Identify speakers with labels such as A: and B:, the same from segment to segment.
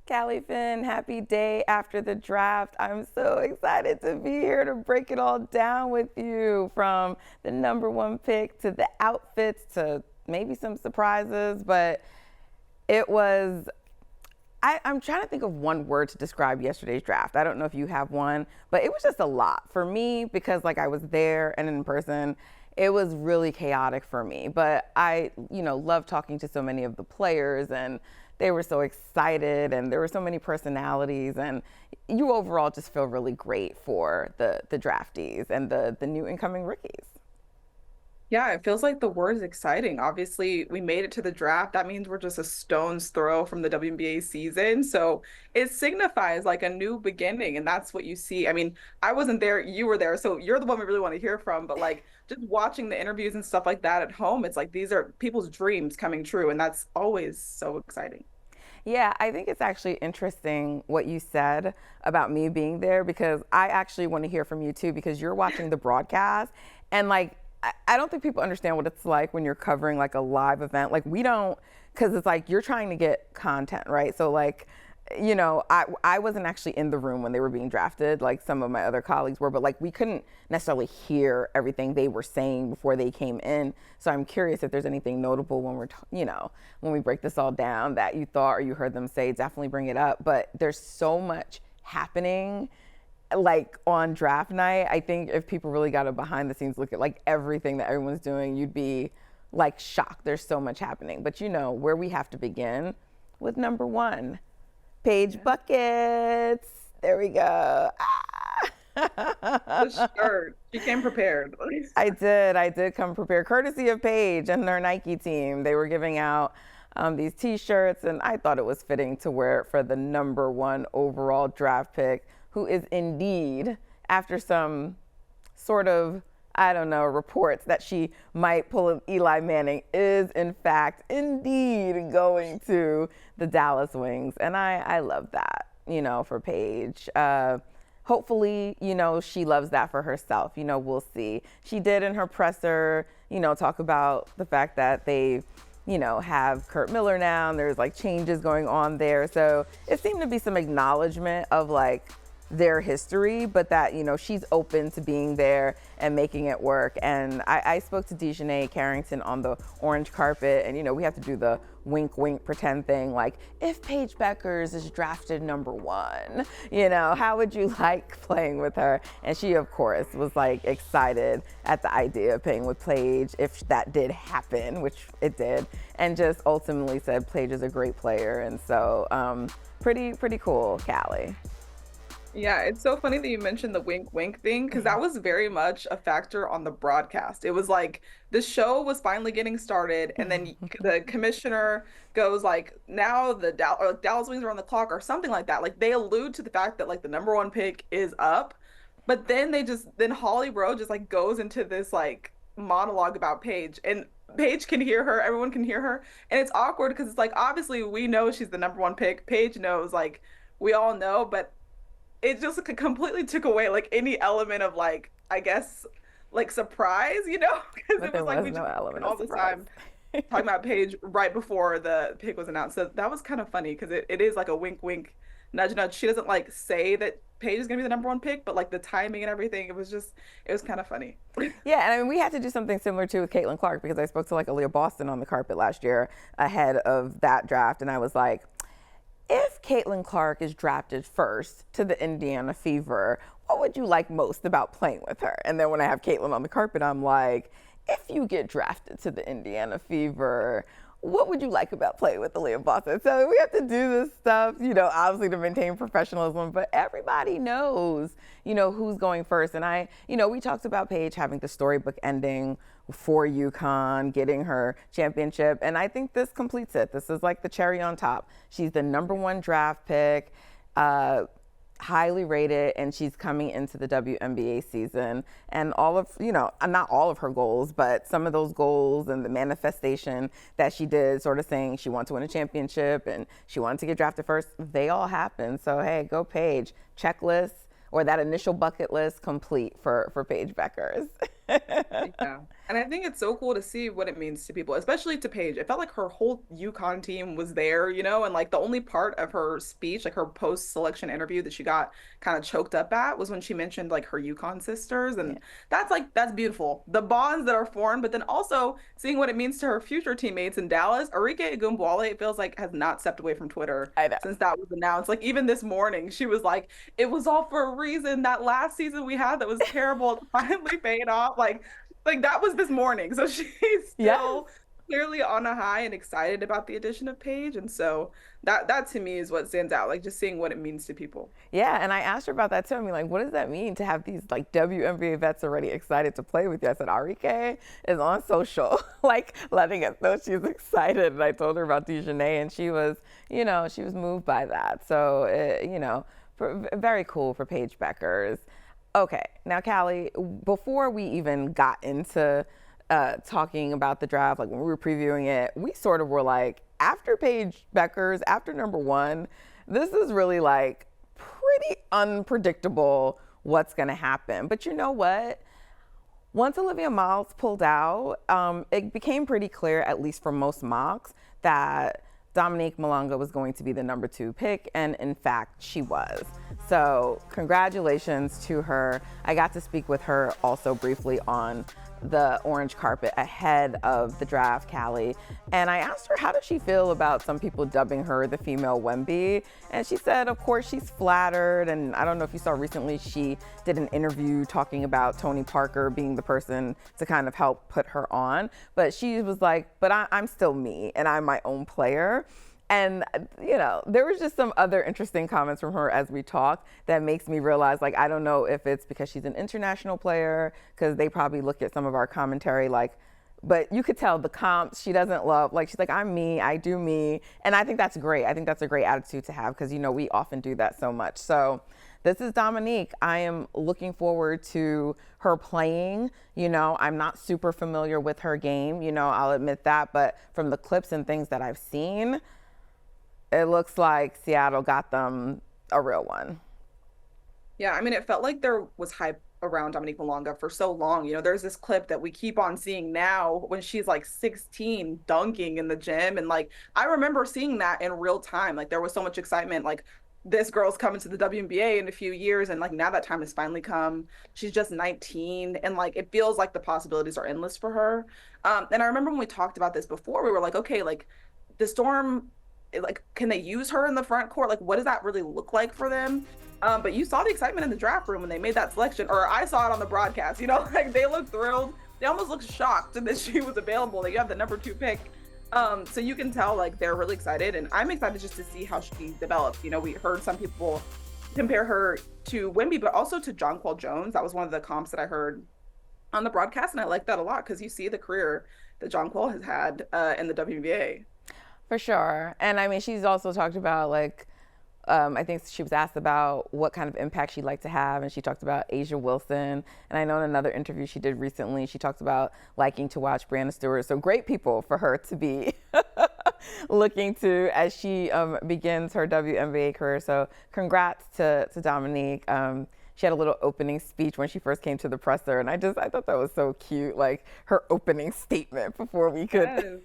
A: Callie Finn, happy day after the draft. I'm so excited to be here to break it all down with you, from the number one pick to the outfits to maybe some surprises. But it was, I'm trying to think of one word to describe yesterday's draft. I don't know if you have one, but it was just a lot for me because I was there and in person. It was really chaotic for me, but I, love talking to so many of the players, and they were so excited, and there were so many personalities, and you overall just feel really great for the draftees and the new incoming rookies.
B: Yeah, it feels like the word is exciting. Obviously, we made it to the draft. That means we're just a stone's throw from the WNBA season. So it signifies like a new beginning. And that's what you see. I mean, I wasn't there, you were there. So you're the one we really want to hear from. But like just watching the interviews and stuff like that at home, it's like these are people's dreams coming true. And that's always so exciting.
A: Yeah, I think it's actually interesting what you said about me being there, because I actually want to hear from you too, because you're watching the broadcast, and I don't think people understand what it's like when you're covering like a live event. Like we don't, because it's like you're trying to get content, right? So I wasn't actually in the room when they were being drafted, like some of my other colleagues were, but like we couldn't necessarily hear everything they were saying before they came in. So I'm curious if there's anything notable when when we break this all down that you thought or you heard them say. Definitely bring it up. But there's so much happening like on draft night. I think if people really got a behind the scenes look at like everything that everyone's doing, you'd be like shocked. There's so much happening. But where we have to begin with number one. Paige Bueckers. There we go.
B: The shirt. She came prepared.
A: I did come prepared, courtesy of Paige and her Nike team. They were giving out these T-shirts, and I thought it was fitting to wear it for the number one overall draft pick, who is indeed, after some sort of, I don't know, reports that she might pull an Eli Manning, is in fact indeed going to the Dallas Wings. And I love that, for Paige. Hopefully, she loves that for herself. We'll see. She did in her presser, talk about the fact that they, have Kurt Miller now, and there's like changes going on there. So it seemed to be some acknowledgement of like their history, but that, she's open to being there and making it work. And I spoke to Dejanay Carrington on the orange carpet, and, we have to do the wink, wink, pretend thing. Like, if Paige Bueckers is drafted number one, how would you like playing with her? And she, of course, was like excited at the idea of playing with Paige if that did happen, which it did, and just ultimately said Paige is a great player. And so pretty cool, Callie.
B: Yeah, it's so funny that you mentioned the wink wink thing because that was very much a factor on the broadcast. It was like the show was finally getting started, and then the commissioner goes like, "Now the Dallas Wings are on the clock," or something like that. Like they allude to the fact that like the number one pick is up, but then Holly Rowe just like goes into this like monologue about Paige, and Paige can hear her, everyone can hear her, and it's awkward because it's like obviously we know she's the number one pick. Paige knows, like we all know, but it just completely took away like any element of like I guess like surprise, because
A: But
B: it
A: there
B: was like
A: was
B: we
A: no
B: just
A: element
B: spent
A: of
B: all this
A: surprise.
B: time talking about Paige right before the pick was announced. So that was kind of funny because it is like a wink wink nudge nudge. She doesn't like say that Paige is gonna be the number one pick, but like the timing and everything, it was kind of funny.
A: Yeah, and I mean, we had to do something similar too with Caitlin Clark, because I spoke to like Aaliyah Boston on the carpet last year ahead of that draft, and I was like, if Caitlin Clark is drafted first to the Indiana Fever, what would you like most about playing with her? And then when I have Caitlin on the carpet, I'm like, if you get drafted to the Indiana Fever, what would you like about playing with Aaliyah Boston? So we have to do this stuff, obviously to maintain professionalism, but everybody knows, who's going first. And we talked about Paige having the storybook ending for UConn, getting her championship. And I think this completes it. This is like the cherry on top. She's the number one draft pick, highly rated, and she's coming into the WNBA season. And all of, not all of her goals, but some of those goals and the manifestation that she did, sort of saying she wanted to win a championship and she wanted to get drafted first, they all happened. So, hey, go Paige. Checklist, or that initial bucket list, complete for Paige Bueckers.
B: Yeah. And I think it's so cool to see what it means to people, especially to Paige. It felt like her whole UConn team was there, and like the only part of her speech, like her post-selection interview that she got kind of choked up at was when she mentioned like her UConn sisters.
A: Yeah.
B: And that's beautiful. The bonds that are formed, but then also seeing what it means to her future teammates in Dallas. Arike Igumbuale, it feels like has not stepped away from Twitter
A: I know.
B: since that was announced. Like even this morning, she was like, it was all for a reason. That last season we had that was terrible finally paid off. Like that was this morning. So she's
A: Yes.
B: still clearly on a high and excited about the addition of Paige. And so that to me is what stands out, like just seeing what it means to people.
A: Yeah, and I asked her about that too. I mean, like, what does that mean to have these like WNBA vets already excited to play with you? I said, Arike is on social, like letting us know she's excited. And I told her about Dejanay, and she was, she was moved by that. So, very cool for Paige Bueckers. Okay, now Callie, before we even got into talking about the draft, like when we were previewing it, we sort of were like, after Paige Bueckers, after number one, this is really like pretty unpredictable what's going to happen. But you know what? Once Olivia Miles pulled out, it became pretty clear, at least for most mocks, that Dominique Malonga was going to be the number 2 pick, and in fact, she was. So congratulations to her. I got to speak with her also briefly on the orange carpet ahead of the draft, Callie, and I asked her how does she feel about some people dubbing her the female Wemby, and she said of course she's flattered, and I don't know if you saw recently she did an interview talking about Tony Parker being the person to kind of help put her on, but she was like, but I'm still me and I'm my own player. And, there was just some other interesting comments from her as we talked that makes me realize, like, I don't know if it's because she's an international player, because they probably look at some of our commentary like, but you could tell the comps she doesn't love. Like, she's like, I'm me, I do me. And I think that's great. I think that's a great attitude to have because, we often do that so much. So this is Dominique. I am looking forward to her playing. I'm not super familiar with her game, I'll admit that. But from the clips and things that I've seen, it looks like Seattle got them a real one.
B: Yeah, I mean, it felt like there was hype around Dominique Malonga for so long. There's this clip that we keep on seeing now when she's like 16 dunking in the gym. And like, I remember seeing that in real time. Like, there was so much excitement. Like, this girl's coming to the WNBA in a few years. And like, now that time has finally come. She's just 19. And like, it feels like the possibilities are endless for her. And I remember when we talked about this before, we were like, okay, like the Storm, like, can they use her in the front court? Like, what does that really look like for them? But you saw the excitement in the draft room when they made that selection, or I saw it on the broadcast, like they looked thrilled. They almost looked shocked that she was available, that you have the number 2 pick. So you can tell like they're really excited, and I'm excited just to see how she develops. We heard some people compare her to Wemby, but also to Jonquel Jones. That was one of the comps that I heard on the broadcast, and I like that a lot because you see the career that Jonquel has had in the WNBA.
A: For sure. And I mean, she's also talked about like, I think she was asked about what kind of impact she'd like to have, and she talked about Asia Wilson. And I know in another interview she did recently, she talked about liking to watch Brianna Stewart. So great people for her to be looking to as she begins her WNBA career. So congrats to Dominique. She had a little opening speech when she first came to the presser, and I thought that was so cute, like her opening statement before we could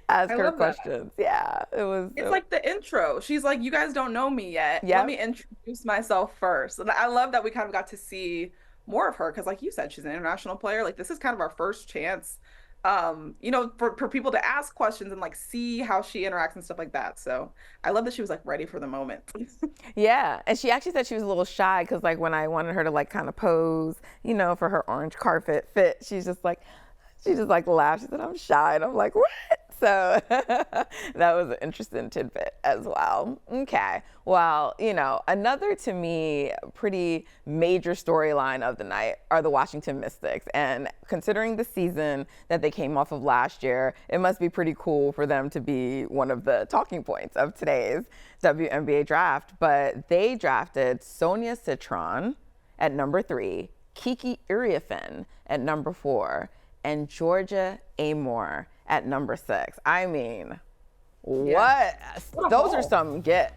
A: ask her questions. That. Yeah,
B: It's like the intro. She's like, you guys don't know me yet.
A: Yep.
B: Let me introduce myself first. And I love that we kind of got to see more of her because, like you said, she's an international player. Like, this is kind of our first chance, for people to ask questions and like see how she interacts and stuff like that. So I love that she was like ready for the moment.
A: Yeah, and she actually said she was a little shy because like when I wanted her to like kind of pose, for her orange carpet fit, she just like laughed. She said, I'm shy. And I'm like, what? So that was an interesting tidbit as well. Okay. Well, another to me pretty major storyline of the night are the Washington Mystics. And considering the season that they came off of last year, it must be pretty cool for them to be one of the talking points of today's WNBA draft. But they drafted Sonia Citron at number 3, Kiki Iriafen at number 4, and Georgia Amore at number 6. I mean, what? Those are some gets.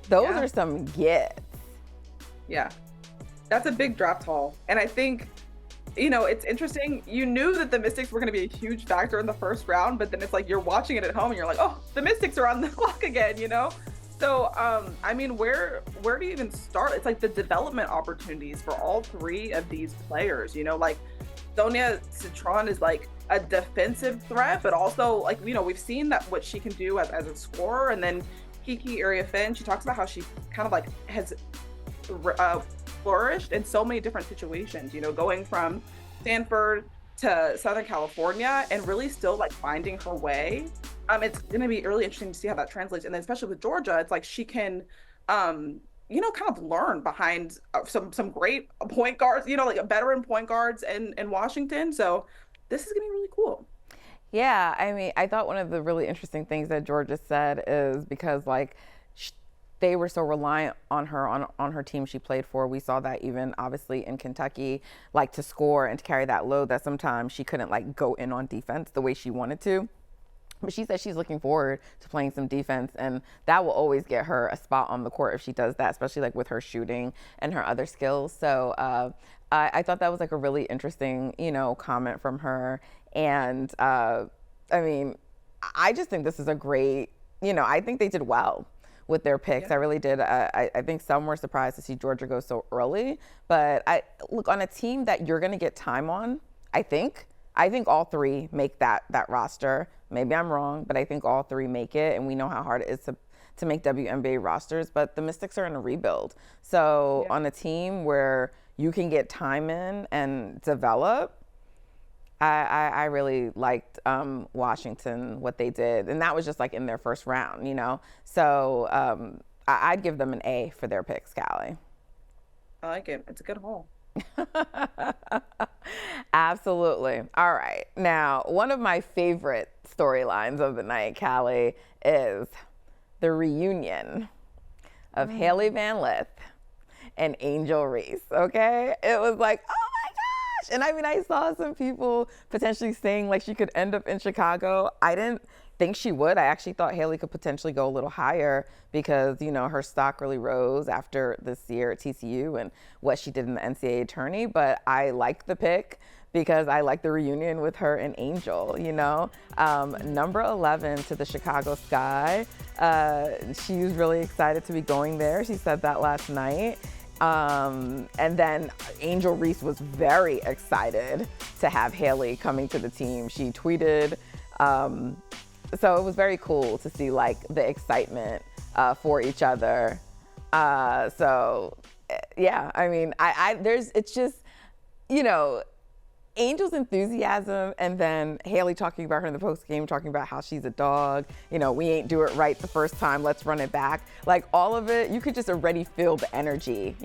A: Those are some gets.
B: Yeah. That's a big draft haul. And I think it's interesting. You knew that the Mystics were going to be a huge factor in the first round, but then it's like you're watching it at home and you're like, oh, the Mystics are on the clock again. So, I mean, where do you even start? It's like the development opportunities for all three of these players, like Sonia Citron is like a defensive threat, but also like, we've seen that what she can do as a scorer. And then Kiki Iriafen, she talks about how she kind of like has flourished in so many different situations, going from Stanford to Southern California and really still like finding her way. It's going to be really interesting to see how that translates. And then especially with Georgia, it's like she can, kind of learn behind some great point guards, like veteran point guards in Washington. So this is going to be really cool.
A: Yeah, I mean, I thought one of the really interesting things that Georgia said is because like they were so reliant on her on her team she played for. We saw that even obviously in Kentucky, like to score and to carry that load that sometimes she couldn't like go in on defense the way she wanted to. But she said she's looking forward to playing some defense, and that will always get her a spot on the court if she does that, especially like with her shooting and her other skills. So I thought that was like a really interesting, comment from her. And I mean, I just think this is a great, I think they did well with their picks.
B: Yeah.
A: I really did. I think some were surprised to see Georgia go so early. But I look on a team that you're going to get time on, I think all three make that roster. Maybe I'm wrong, but I think all three make it. And we know how hard it is to make WNBA rosters. But the Mystics are in a rebuild. So on a team where you can get time in and develop, I really liked Washington, what they did. And that was just like in their first round, So I'd give them an A for their picks, Callie.
B: I like it. It's a good haul.
A: Absolutely. All right. Now, one of my favorite storylines of the night, Callie, is the reunion of Hailey Van Lith and Angel Reese. Okay? It was like, oh my gosh. And I mean, I saw some people potentially saying like she could end up in Chicago. I didn't think she would. I actually thought Hailey could potentially go a little higher because, her stock really rose after this year at TCU and what she did in the NCAA tourney. But I like the pick because I like the reunion with her and Angel, number 11 to the Chicago Sky. She was really excited to be going there. She said that last night. And then Angel Reese was very excited to have Hailey coming to the team. She tweeted, so it was very cool to see like the excitement for each other. So yeah, I mean, it's just, Angel's enthusiasm, and then Hailey talking about her in the post game, talking about how she's a dog. We ain't do it right the first time. Let's run it back. Like all of it, you could just already feel the energy,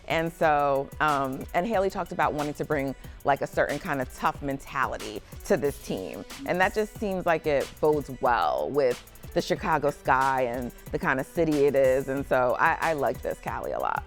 A: And so, and Hailey talked about wanting to bring like a certain kind of tough mentality to this team, and that just seems like it bodes well with the Chicago Sky and the kind of city it is. And so, I like this, Callie, a lot.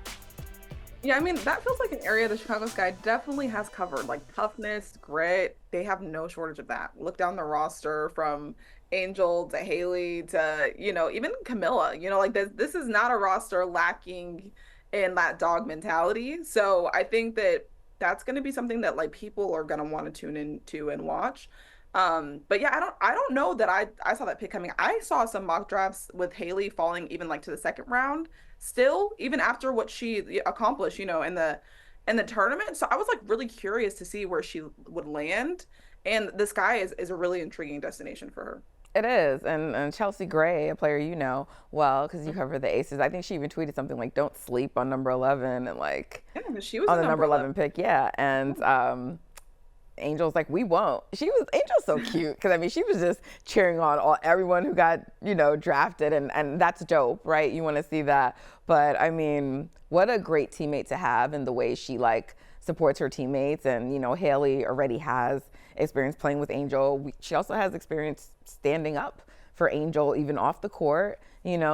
B: Yeah, I mean, that feels like an area the Chicago Sky definitely has covered, like toughness, grit. They have no shortage of that. Look down the roster from Angel to Hailey to, even Camilla, like this is not a roster lacking in that dog mentality. So I think that that's going to be something that like people are going to want to tune into and watch. But yeah, I don't know that I saw that pick coming. I saw some mock drafts with Hailey falling even like to the second round still, even after what she accomplished, in the tournament. So I was like really curious to see where she would land. And the Sky is a really intriguing destination for her.
A: It is. And Chelsea Gray, a player well, because you cover the Aces, I think she even tweeted something like, don't sleep on number 11, and like,
B: yeah, she was
A: on the number 11 pick. Yeah. And Angel's like, we won't. Angel's so cute because I mean she was just cheering on everyone who got drafted, and that's dope, right? You want to see that. But I mean, what a great teammate to have, in the way she like supports her teammates. And Hailey already has experience playing with Angel. She also has experience standing up for Angel even off the court,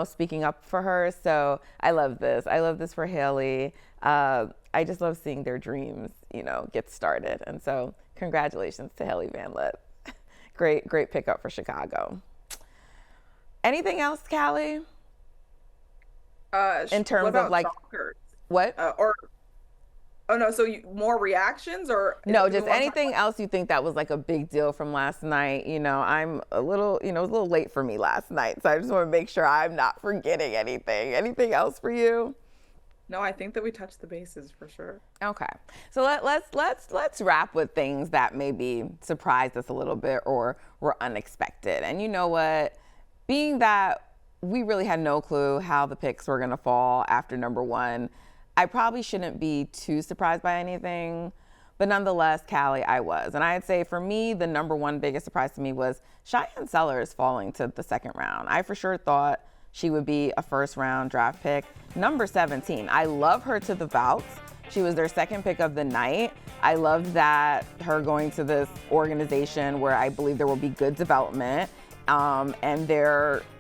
A: speaking up for her. So I love this. I love this for Hailey. I just love seeing their dreams, get started. And so congratulations to Hailey Van Lith. Great pickup for Chicago. Anything else, Callie?
B: In
A: terms of like
B: shockers?
A: What?
B: Or Oh no, so more reactions or
A: No,
B: do we
A: just
B: want to talk
A: anything else you think that was like a big deal from last night. I'm a little, it was a little late for me last night, so I just want to make sure I'm not forgetting anything. Anything else for you?
B: No, I think that we touched the bases for sure.
A: Okay, so let's wrap with things that maybe surprised us a little bit or were unexpected. And you know what? Being that we really had no clue how the picks were gonna fall after number one, I probably shouldn't be too surprised by anything. But nonetheless, Callie, I was. And I'd say for me, the number one biggest surprise to me was Cheyenne Sellers falling to the second round. I for sure thought she would be a first round draft pick. Number 17. I love her to the Valks. She was their second pick of the night. I loved that her going to this organization where I believe there will be good development. And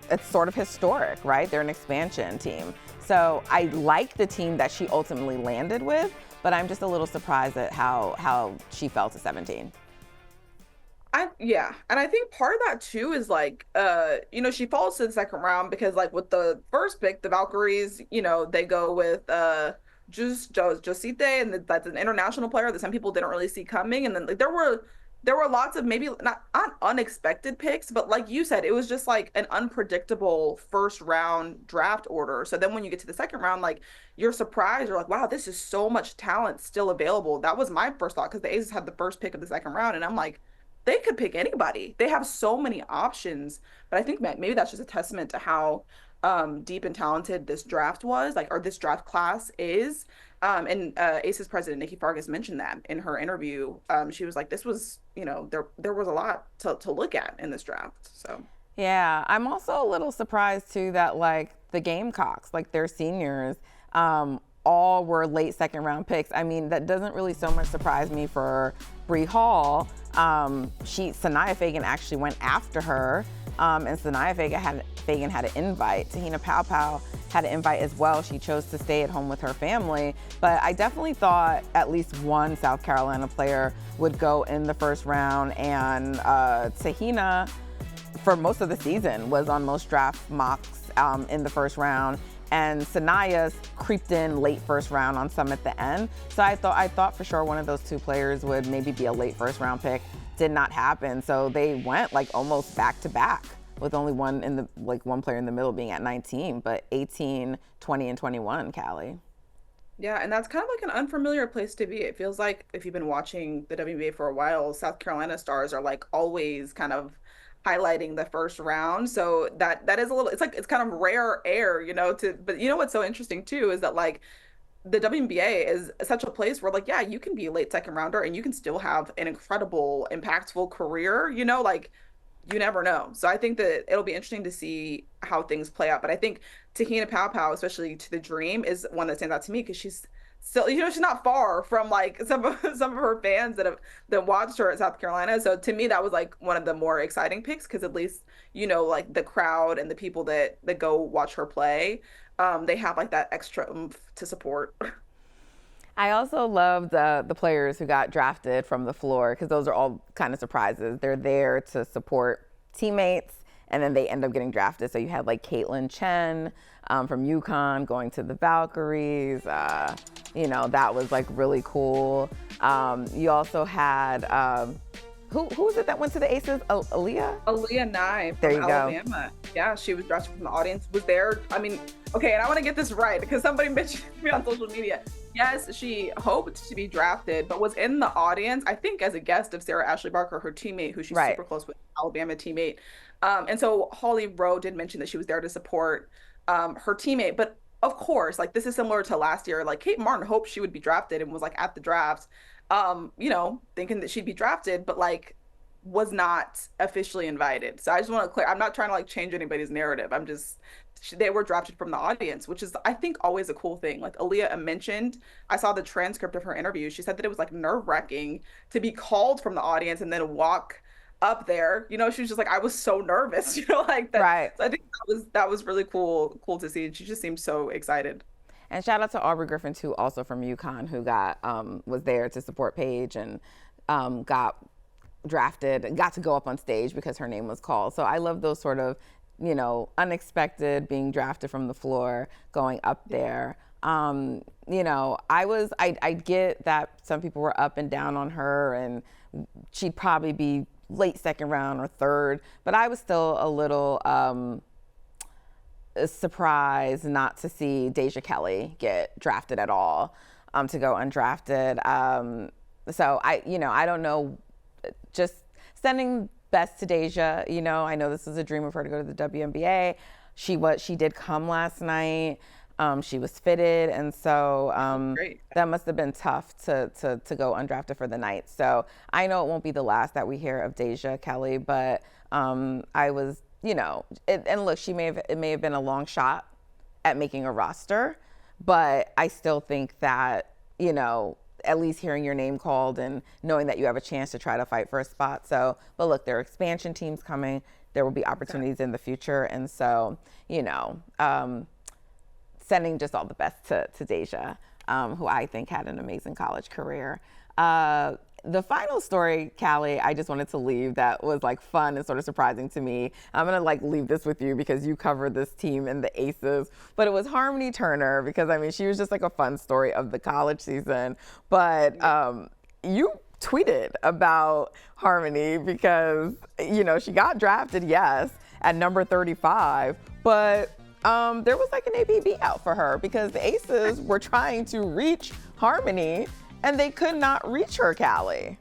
A: it's sort of historic, right? They're an expansion team. So I like the team that she ultimately landed with, but I'm just a little surprised at how she fell to 17.
B: Yeah, and I think part of that too is like she falls to the second round because like with the first pick, the Valkyries, they go with Josite, and that's an international player that some people didn't really see coming. And then like there were lots of maybe not unexpected picks, but like you said, it was just like an unpredictable first round draft order. So then when you get to the second round, like you're surprised, you're like, wow, this is so much talent still available. That was my first thought because the Aces had the first pick of the second round, and I'm like, they could pick anybody. They have so many options. But I think maybe that's just a testament to how deep and talented this draft was, like, or this draft class is. And Aces president Nikki Fargas mentioned that in her interview. She was like, this was, there was a lot to look at in this draft. So
A: Yeah, I'm also a little surprised too that like the Gamecocks, like their seniors, all were late second round picks. I mean, that doesn't really so much surprise me for Bree Hall. Sanaya Fagan actually went after her, and Sanaya Fagan had an invite. Tahina Powpow had an invite as well. She chose to stay at home with her family. But I definitely thought at least one South Carolina player would go in the first round, and Tahina, for most of the season, was on most draft mocks in the first round. And Sanaya's creeped in late first round on some at the end. So I thought for sure one of those two players would maybe be a late first round pick. Did not happen. So they went like almost back to back with only one player in the middle being at 19, but 18, 20, and 21, Callie.
B: yeah, and that's kind of like an unfamiliar place to be. It feels like if you've been watching the WNBA for a while, South Carolina stars are like always kind of highlighting the first round. So that is a little, it's kind of rare air, but what's so interesting too is that like the WNBA is such a place where like, yeah, you can be a late second rounder and you can still have an incredible, impactful career, like you never know. So I think that it'll be interesting to see how things play out. But I think Tahina Powpow, especially to the Dream, is one that stands out to me because she's still, she's not far from like some of her fans that watched her at South Carolina. So to me, that was like one of the more exciting picks because at least like the crowd and the people that go watch her play, they have like that extra oomph to support.
A: I also love the players who got drafted from the floor because those are all kind of surprises. They're there to support teammates, and then they end up getting drafted. So you had like Caitlin Chen from UConn going to the Valkyries. That was like really cool. You also had who was it that went to the Aces?
B: Aaliyah Nye
A: There
B: from
A: you go.
B: Alabama. Yeah, she was drafted from the audience. Was there? I mean, okay, and I want to get this right because somebody mentioned me on social media. Yes, she hoped to be drafted, but was in the audience, I think, as a guest of Sarah Ashley Barker, her teammate, who she's
A: Right.
B: super close with, Alabama teammate. And so Holly Rowe did mention that she was there to support her teammate. But of course, like this is similar to last year. Like Kate Martin hoped she would be drafted and was like at the draft, thinking that she'd be drafted, but like was not officially invited. So I just want to clear, I'm not trying to like change anybody's narrative. They were drafted from the audience, which is, I think, always a cool thing. Like Aaliyah mentioned, I saw the transcript of her interview. She said that it was like nerve-wracking to be called from the audience and then walk up there. She was just like, I was so nervous, like that.
A: Right.
B: So I think that was really cool to see. And she just seemed so excited.
A: And shout out to Aubrey Griffin too, also from UConn, who was there to support Paige and got drafted and got to go up on stage because her name was called. So I love those sort of, unexpected, being drafted from the floor, going up there. You know, I get that some people were up and down on her, and she'd probably be late second round or third, but I was still a little surprised not to see Deja Kelly get drafted at all, to go undrafted. So I don't know, just sending best to Deja. You know, I know this is a dream of her to go to the WNBA. She did come last night. She was fitted, and so that must have been tough to go undrafted for the Knights. So I know it won't be the last that we hear of Deja Kelly, but I was, you know, and look, it may have been a long shot at making a roster, but I still think that, you know, at least hearing your name called and knowing that you have a chance to try to fight for a spot. So, but look, there are expansion teams coming. There will be opportunities in the future, and so, you know, sending just all the best to Deja, who I think had an amazing college career. The final story, Callie, I just wanted to leave that was like fun and sort of surprising to me. I'm gonna like leave this with you because you covered this team and the Aces, but it was Harmony Turner, because I mean, she was just like a fun story of the college season. But you tweeted about Harmony because, you know, she got drafted, yes, at number 35, but there was like an ABB out for her because the Aces were trying to reach Harmony and they could not reach her, Callie.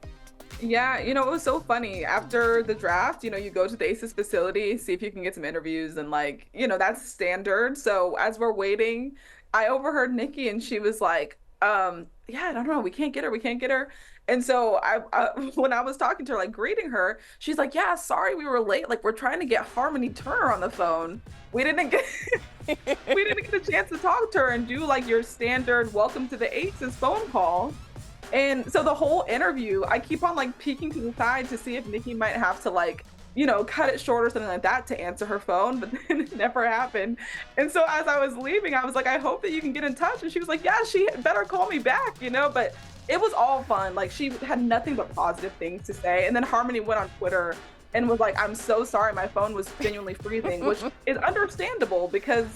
B: Yeah, you know, it was so funny. After the draft, you know, you go to the Aces facility, see if you can get some interviews, and like, you know, that's standard. So as we're waiting, I overheard Nikki and she was like, yeah, I don't know, we can't get her. And so when I was talking to her, like greeting her, she's like, yeah, sorry we were late. Like, we're trying to get Harmony Turner on the phone. We didn't get a chance to talk to her and do like your standard welcome to the Aces phone call. And so the whole interview, I keep on like peeking to the side to see if Nikki might have to like, you know, cut it short or something like that to answer her phone, but then it never happened. And so as I was leaving, I was like, I hope that you can get in touch. And she was like, yeah, she better call me back, you know, but it was all fun. Like, she had nothing but positive things to say. And then Harmony went on Twitter and was like, I'm so sorry, my phone was genuinely freezing, which is understandable because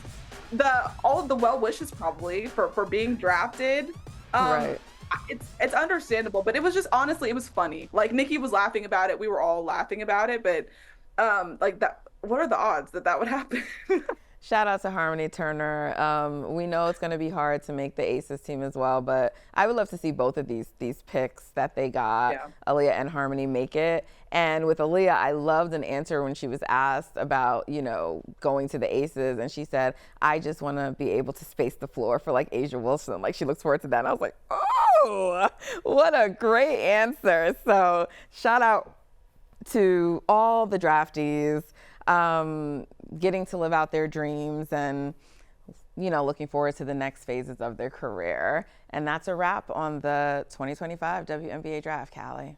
B: all of the well wishes probably for being drafted.
A: Right.
B: It's understandable, but it was just, honestly, it was funny. Like, Nikki was laughing about it. We were all laughing about it, but like, that, what are the odds that would happen?
A: Shout out to Harmony Turner. We know it's going to be hard to make the Aces team as well, but I would love to see both of these picks that they got, yeah, Aaliyah and Harmony, make it. And with Aaliyah, I loved an answer when she was asked about, you know, going to the Aces, and she said, I just want to be able to space the floor for like Asia Wilson. Like, she looks forward to that. And I was like, oh, what a great answer. So shout out to all the draftees, getting to live out their dreams and, you know, looking forward to the next phases of their career. And that's a wrap on the 2025 WNBA Draft, Callie.